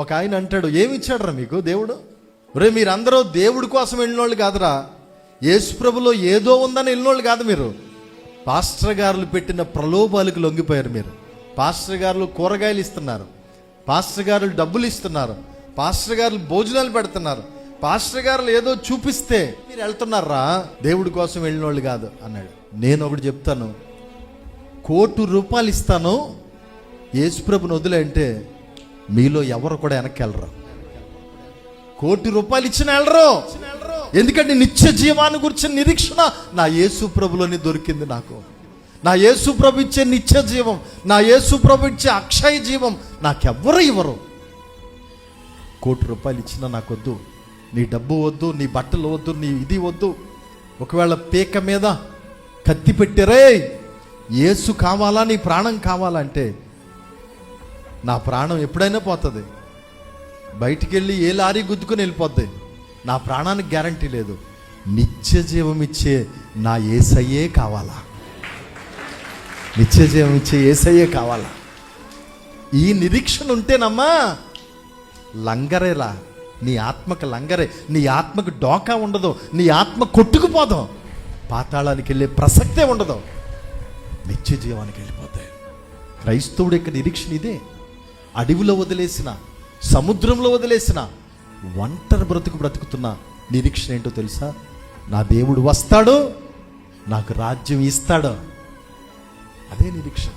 ఒక ఆయన అంటాడు, ఏమి ఇచ్చాడరా మీకు దేవుడు? రే మీరందరూ దేవుడి కోసం వెళ్ళినోళ్ళు కాదురా, యేసు ప్రభులో ఏదో ఉందని వెళ్ళినోళ్ళు కాదు మీరు. పాస్టర్ గారులు పెట్టిన ప్రలోభాలకు లొంగిపోయారు మీరు. పాస్టర్ గారులు కూరగాయలు ఇస్తున్నారు, పాస్టర్ గారులు డబ్బులు ఇస్తున్నారు, పాస్టర్ గారులు భోజనాలు పెడుతున్నారు, పాస్టర్ గారులు ఏదో చూపిస్తే మీరు వెళ్తున్నారా, దేవుడి కోసం వెళ్ళిన వాళ్ళు కాదు అన్నాడు. నేను ఒకటి చెప్తాను, ₹1,000,000 ఇస్తాను యేసుప్రభుని వదిలే అంటే మీలో ఎవరు కూడా వెనక్కి వెళ్ళరు. ₹1,000,000 ఇచ్చిన వెళ్ళరు. ఎందుకంటే నిత్య జీవాన్ని గురించిన నిరీక్షణ నా యేసు ప్రభులోని దొరికింది నాకు. నా యేసు ప్రభు ఇచ్చే నిత్య జీవం, నా యేసు ప్రభు ఇచ్చే అక్షయ జీవం నాకెవ్వరు ఇవ్వరు. ₹1,000,000 ఇచ్చినా నాకొద్దు, నీ డబ్బు వద్దు, నీ బట్టలు వద్దు, నీ ఇది వద్దు. ఒకవేళ పీక మీద కత్తి పెట్టారే, యేసు కావాలా, నీ ప్రాణం కావాలంటే నా ప్రాణం ఎప్పుడైనా పోతుంది. బయటికి వెళ్ళి ఏ లారీ గుద్దుకొని వెళ్ళిపోద్ది. నా ప్రాణానికి గ్యారంటీ లేదు. నిత్య జీవం ఇచ్చే నా యేసయ్యే కావాలా, నిత్య జీవం ఇచ్చే యేసయ్యే కావాలా. ఈ నిరీక్షణ ఉంటేనమ్మా లంగరేలా, నీ ఆత్మకు లంగరే, నీ ఆత్మకు డోకా ఉండదు, నీ ఆత్మ కొట్టుకుపోదాం, పాతాళానికి వెళ్ళే ప్రసక్తే ఉండదు, నిత్య జీవానికి వెళ్ళిపోతాయి. క్రైస్తవుడి యొక్క నిరీక్షణ ఇదే. అడవిలో వదిలేసిన, సముద్రంలో వదిలేసిన, ఒంటరి బ్రతుకుతున్న నిరీక్షణ ఏంటో తెలుసా? నా దేవుడు వస్తాడు, నాకు రాజ్యం ఇస్తాడు. అదే నిరీక్షణ.